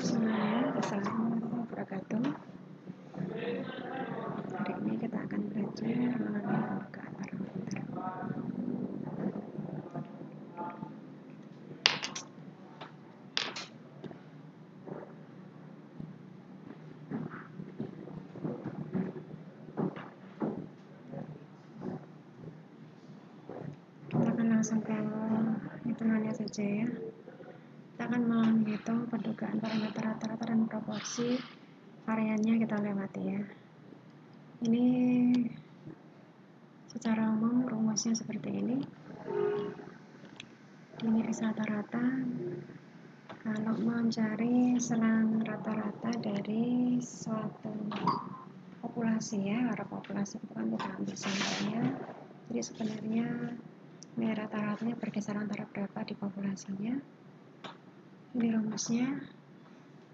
semuanya, assalamualaikum warahmatullahi wabarakatuh. Hari ini kita akan belajar mengenai pembukaan parameter. Kita akan langsung ke hitungannya saja ya. Kita akan menghitung pendugaan parameter rata-rata dan proporsi. Variannya kita lewati ya. Ini secara umum rumusnya seperti ini. Ini X rata-rata. Kalau mencari selang rata-rata dari suatu populasi ya, karena populasi itu kan kita ambil sampelnya. Jadi sebenarnya nilai rata-ratanya berkisar antara berapa di populasinya. Ini rumusnya.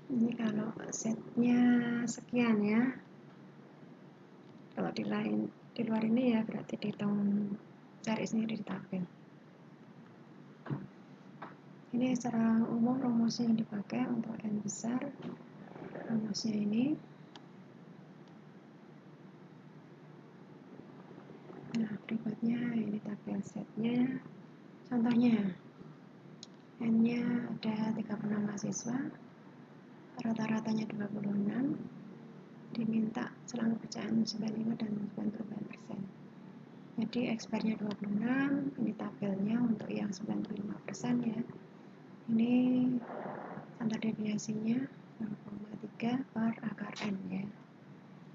Ini kalau setnya sekian ya. Kalau di luar ini ya berarti dihitung, cari sendiri di tabel. Ini secara umum rumusnya yang dipakai untuk n besar. Rumusnya ini. Nah, berikutnya ini tabel setnya. Contohnya, n-nya ada 36 mahasiswa, rata-ratanya 26, diminta selang pecahan 95 dan 99%. Jadi X-bar-nya 26, ini tabelnya untuk yang 95% ya. Ini standar deviasinya 0,3 per akar n ya.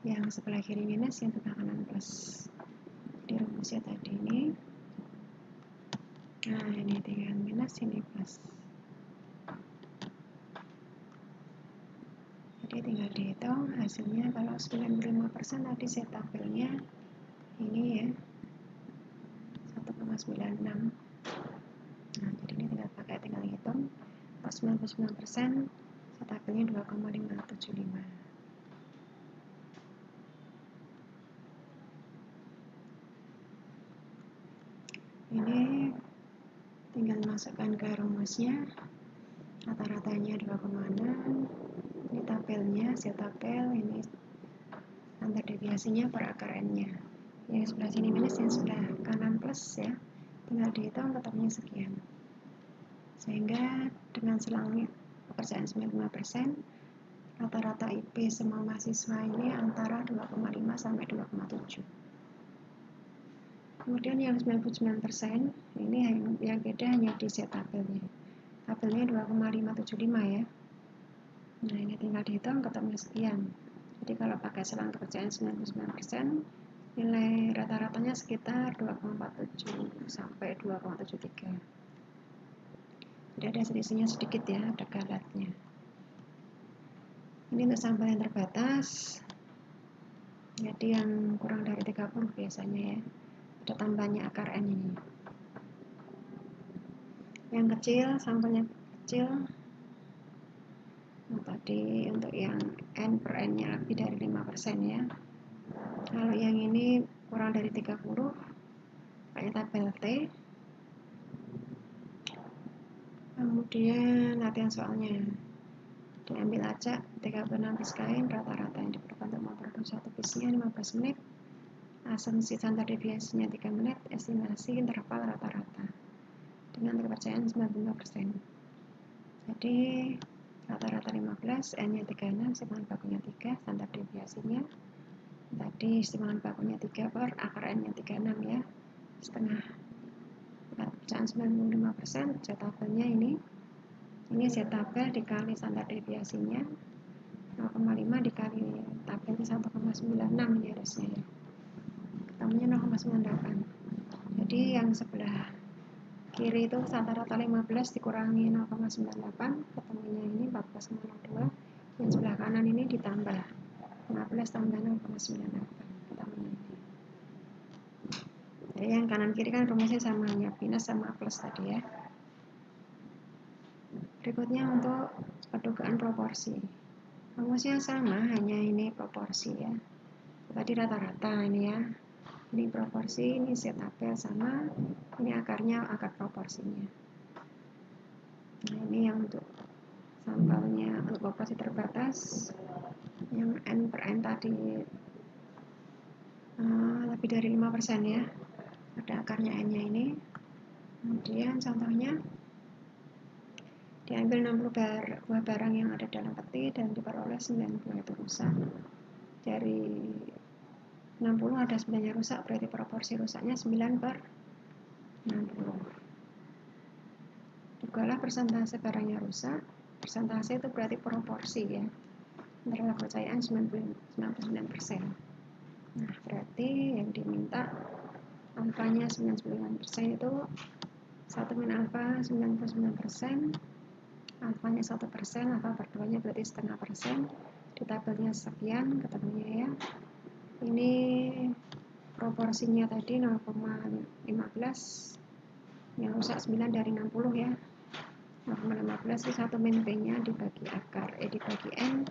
Yang sebelah kiri minus, yang sebelah kanan plus. Di rumusnya tadi ini. Nah, ini tinggal minus, ini plus. Jadi tinggal dihitung hasilnya. Kalau 95% tadi saya tabelnya ini ya 1,96. Nah, jadi ini tinggal hitung. Kalau 99% saya tabelnya 2,575. Ini tinggal masukkan ke rumusnya. Rata-ratanya 2,6. Ini tabelnya, saya tabel ini standar deviasinya per akar n-nya. Yang sebelah sini minus, yang sebelah kanan plus ya. Tinggal dihitung tetapnya sekian. Sehingga dengan selang pekerjaan 95%, rata-rata IP semua mahasiswa ini antara 2,5 sampai 2,7. Kemudian yang 99% ini yang beda hanya di set tabelnya. Tabelnya 2,575 ya. Nah, ini tinggal dihitung ketemunya sekian. Jadi kalau pakai selang pekerjaan 99%, nilai rata-ratanya sekitar 2,47 sampai 2,73. Jadi ada selisihnya sedikit ya, ada galatnya. Ini untuk sampel yang terbatas. Jadi yang kurang dari 30 biasanya ya. Ada tambahnya akar n ini. Yang kecil, sampelnya kecil. Nah, tadi untuk yang n per n-nya lebih dari 5% ya. Kalau yang ini kurang dari 30, pakai tabel T. Kemudian latihan soalnya. Diambil acak 36 piece kain, rata-rata yang diperlukan untuk memproduksi satu piece-nya 15 menit. Asumsi standar deviasinya 3 menit, estimasi interval rata-rata dengan kepercayaan 95%. Jadi rata-rata 15, n-nya 36, estimalan bakunya 3, standar deviasinya tadi estimalan bakunya 3 per akar n-nya 36 ya, setengah. Kepercayaan 95%, Z tabelnya ini Z tabel dikali standar deviasinya 0,5 dikali tabelnya 1,96 ini harusnya ya. Ketemunya 0,98. Jadi yang sebelah kiri itu rata-rata 15 dikurangi 0,98, ketemunya ini 14,02. Yang sebelah kanan ini ditambah 15 tambah 0,98, ketemunya ini. Jadi yang kanan kiri kan rumusnya sama, hanya minus sama plus tadi ya. Berikutnya untuk pendugaan proporsi. Rumusnya sama, hanya ini proporsi ya. Tadi rata-rata ini ya. Ini proporsi, ini set tabel sama, ini akarnya akar proporsinya. Nah, ini yang untuk sampelnya untuk populasi terbatas yang N per N tadi lebih dari 5% ya, ada akarnya N nya ini. Kemudian contohnya diambil 60 buah barang yang ada dalam peti dan diperoleh 9 buah itu rusak. Dari 60 ada 9 rusak, berarti proporsi rusaknya 9 per 60. Dugalah persentase barangnya rusak. Persentase itu berarti proporsi ya, antara kepercayaan 99%. Nah, berarti yang diminta alfanya 99% itu 1 min alfa 99%, alfanya 1%, alfa per 2 nya berarti setengah persen. Di tabelnya sekian ketemunya ya. Ini proporsinya tadi 0,15, yang rusak 9 dari 60 ya. 0,15 itu 1 min P nya dibagi akar, dibagi N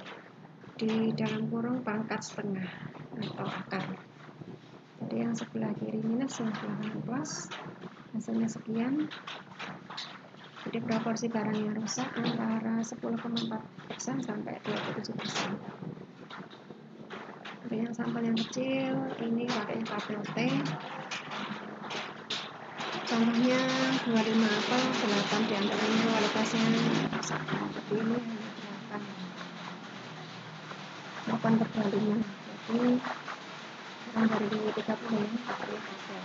di dalam kurung pangkat setengah atau akar. Jadi yang sebelah kiri minus, yang sebelah kanan plus, hasilnya sekian. Jadi proporsi barang yang rusak antara 10,4% sampai 27%. Untuk yang sampel yang kecil, ini pakai tabel T. Contohnya 25 apel, 8 diantaranya kualitasnya rusak. Seperti ini hanya 8 per 25. Jadi kurang dari 30 ya, seperti hasil.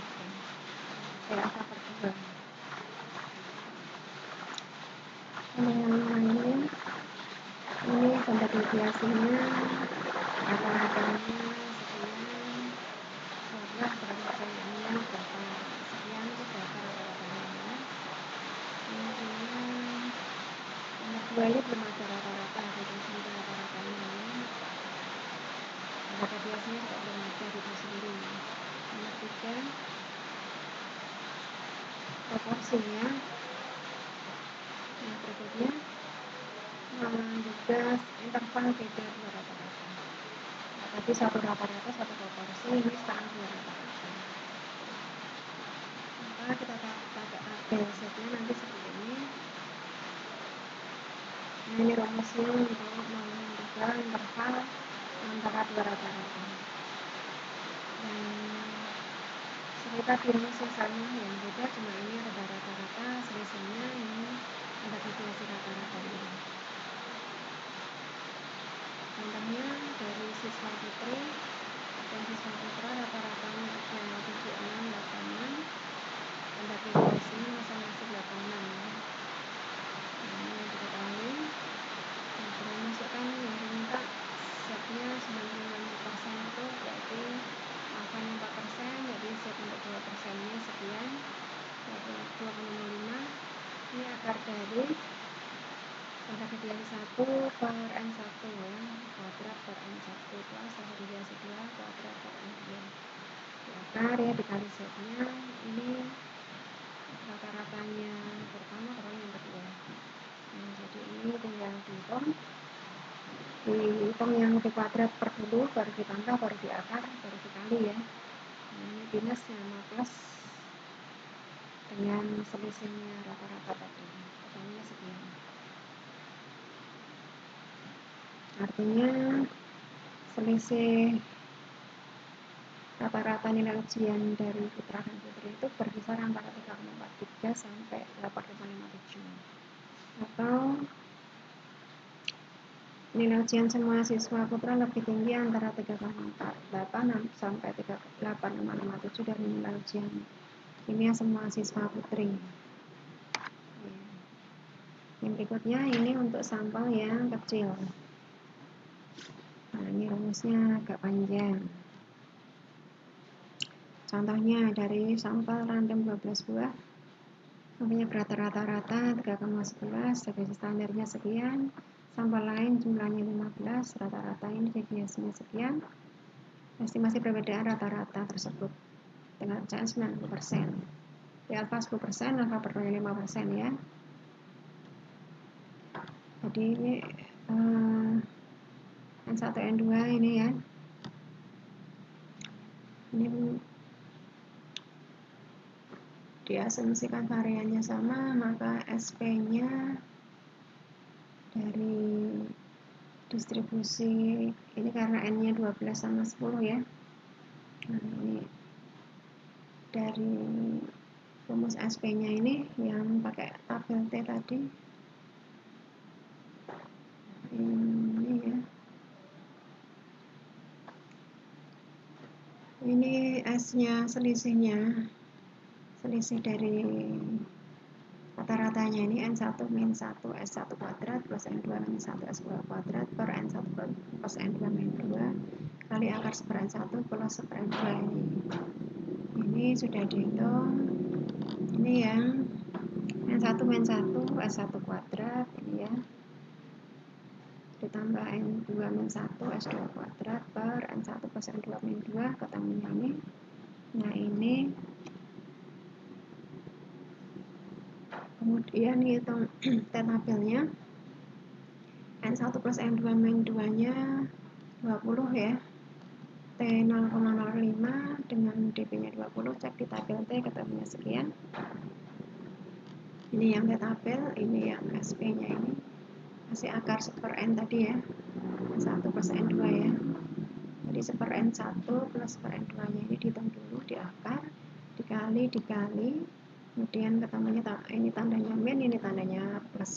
Alfa per 2. Kalau yang lainnya, ini standar deviasinya, rata-ratanya sekian, sebelah kepercayaannya berapa, sekian itu berapa rata-ratanya. Kemudian nomor 2 ini belum ada rata-rata, jadi sampai rata-ratanya ya. Standar deviasinya juga belum ada gitu sendiri. Nomor 3 proporsinya. Yang berikutnya juga interval beda dua rata-rata. Tadi satu rata-rata, satu proporsi, ini sekarang dua rata-rata. Maka kita pakai tabel setnya nanti seperti ini. Nah, ini rumusnya untuk menentukan interval antara dua rata-rata. Sekitar di rumus yang sama, yang beda cuma ini ada rata-rata, selisihnya ini ada deviasi rata-rata ini. Contohnya dari siswa putri dan siswa putra rata-ratanya ada 7686, standar deviasinya masing-masing 86 ya. Nah, ini yang diketahui. Nah, dengan masukkan yang diminta setnya 95% itu berarti alfanya 4%, jadi set untuk 2% nya sekian, yaitu 2,05. Ini akar dari standar deviasi 1 per N1 ya, kuadrat per N1 plus standar deviasi 2 kuadrat per N2. Di akar ya dikali setnya, ini rata-ratanya pertama per yang kedua. Nah, jadi ini tinggal dihitung yang di kuadrat per dulu, baru ditambah, baru di akar, baru dikali ya. Nah, ini minus sama plus dengan selisihnya rata-rata tadi, ketemunya sekian. Artinya selisih rata-rata nilai ujian dari putra dan putri itu berkisar antara 3,43 sampai 8,57, atau nilai ujian semua siswa putra lebih tinggi antara 3,48 sampai 8,57 dari nilai ujian kimia semua siswa putri. Yang berikutnya ini untuk sampel yang kecil. Nah, ini rumusnya agak panjang. Contohnya dari sampel random 12 buah, sampelnya berat rata-rata 3,11, deviasi standarnya sekian, sampel lain jumlahnya 15, rata-rata ini deviasinya sekian. Estimasi perbedaan rata-rata tersebut dengan kepercayaan 90%. Di alfa 10%, alfa per 5% ya. Jadi ini N1, N2 ini ya. Ini diasumsikan variannya sama, maka SP-nya dari distribusi ini karena N-nya 12 sama 10 ya. Nah, ini dari rumus SP-nya ini yang pakai tabel T tadi. Ini ya. Ini S-nya selisih dari rata-ratanya ini N1 min 1 S1 kuadrat plus N2 min 1 S2 kuadrat per N1 plus N2 min 2 kali akar seper N1 plus seper N2 ini sudah dihitung. Ini yang N1 min 1 S1 kuadrat ini ya, ditambah N2 min 1 S2 kuadrat per N1 plus N2 min 2 ketemunya ini. Nah ini kemudian hitung tabelnya N1 plus N2 min 2 nya 20 ya, T 0,05 dengan dp nya 20, cek di tabel T ketemunya sekian. Ini yang tabel, ini yang SP nya ini masih akar seper N tadi ya, N1 plus N2 ya, jadi seper N1 plus seper N2 nya ini dihitung dulu di akar, dikali, kemudian ketemunya ini tandanya min, ini tandanya plus,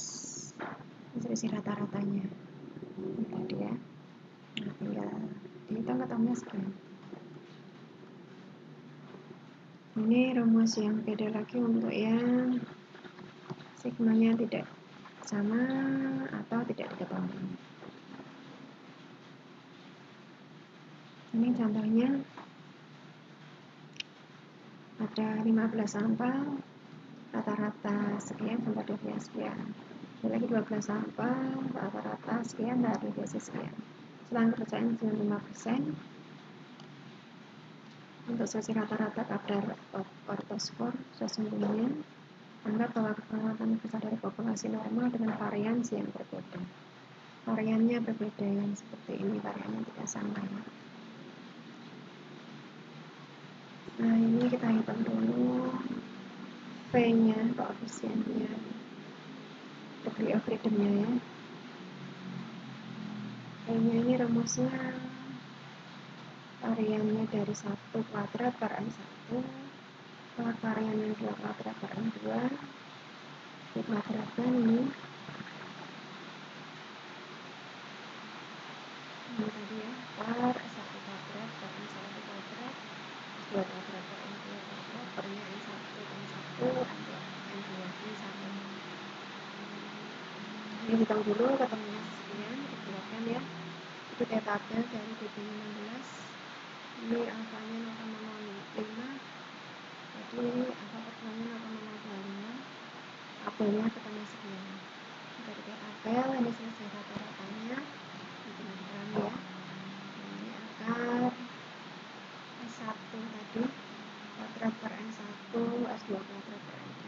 selisih rata-ratanya ini tadi ya. Nah tinggal dihitung ketemunya sekian. Ini rumus yang beda lagi untuk yang sigmanya tidak sama atau tidak diketahui. Ini contohnya ada 15 sampel, rata-rata sekian, standar deviasi sekian. Ada lagi 12 sampel, rata-rata sekian, standar deviasi sekian. Selang kerjaan 95%. Untuk selisih rata-rata kadar ortoskor sesungguhnya, anggap bahwa pengamatan besar dari populasi normal dengan variansi yang berbeda. Variannya berbeda yang seperti ini, variannya tidak sama ya. Nah ini kita hitung dulu P-nya, koefisiennya, degree of freedom-nya ya. P-nya ini rumusnya variannya dari 1 kuadrat per N1 per variannya 2 kuadrat per N2 dikuadratkan ini tadi ya, per S1 kuadrat per N1 kuadrat, S2 kuadrat per N2 kuadrat, pernya N1, N2, ini sama. Ini hitung dulu ketemunya sekian, dibuatkan ya. Itu tabel dari dp-nya 16, ini angkanya 0,05, jadi angka pertemuannya 0,025, tabelnya ketemu sekian. Dari tabel ini selisih rata-ratanya dikurang ya. Ini akar S1 tadi kuadrat per N1, S2 kuadrat per N2.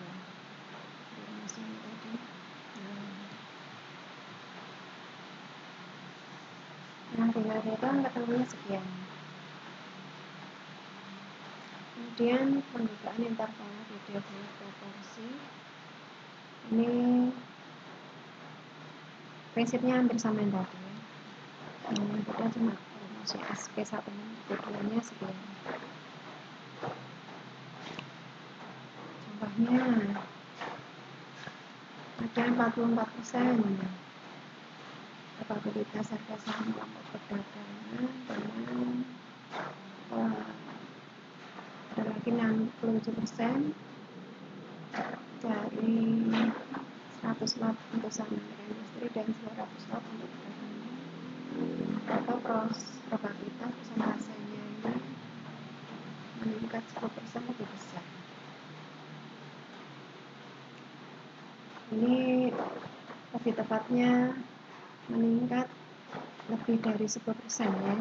Rumusnya tadi. Nah tinggal hitung ketemunya sekian. Kemudian pembukaan interval video proporsi ini prinsipnya hampir sama yang tadi ya. Yang beda cuma rumus SP1 dan SP2 nya sekian. Contohnya ada 44% probabilitas harga saham kelompok perdagangan dengan ada lagi 67% dari 100 lot untuk saham industri dan 200 lot untuk perdagangan, atau probabilitas persentasenya ini meningkat 10% lebih besar. Ini lebih tepatnya meningkat lebih dari 10% ya,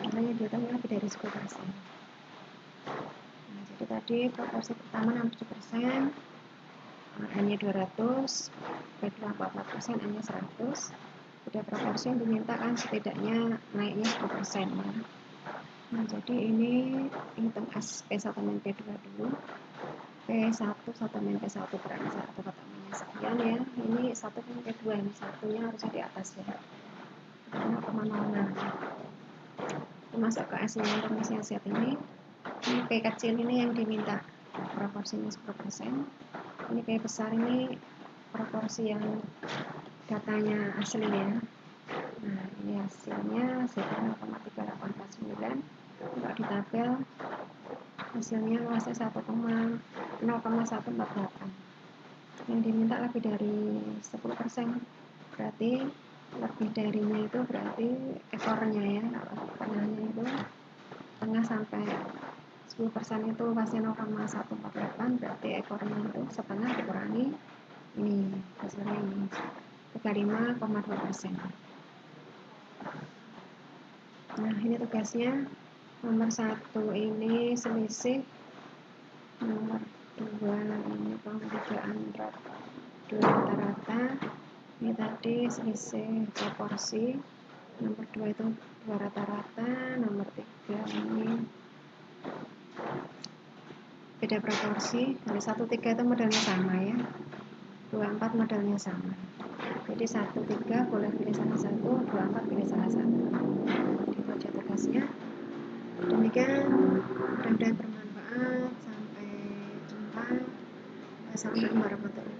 karena yang dihitung lebih dari 10%. Nah, jadi tadi proporsi pertama 67%, N-nya 200, kedua 44%, N-nya 100. Sudah proporsi yang diminta kan setidaknya naiknya 10% ya. Nah, jadi ini hitung SP1 dan P2 dulu. P1 1 min P1 berarti 1 ketemunya sekian ya. Ini 1 min P2, ini satunya harusnya di atas ya. 0,06. Masuk ke S nya untuk mengisi set ini P kecil ini yang diminta proporsinya 10%. Ini P besar ini proporsi yang datanya asli ya. Nah, ini hasilnya sekitar 0,3849. Untuk di tabel hasilnya luasnya 0,148. Yang diminta lebih dari 10%. Berarti lebih darinya itu berarti ekornya ya, tengahnya itu tengah sampai 10% itu luasnya 0,148, berarti ekornya itu setengah dikurangi ini hasilnya ini 35,2%. Nah, ini tugasnya. Nomor 1 ini selisih, nomor 2 ini pembedaan dua rata-rata, ini tadi selisih proporsi, nomor 2 itu dua rata-rata, nomor 3 ini beda proporsi. Dari 1, 3 itu modelnya sama ya, 2, 4 modelnya sama. Jadi 1, 3 boleh pilih salah satu, 2, 4 pilih salah satu. Itu aja tugasnya. Demikian, mudah-mudahan bermanfaat. Sampai jumpa. Wassalamualaikum warahmatullahi wabarakatuh.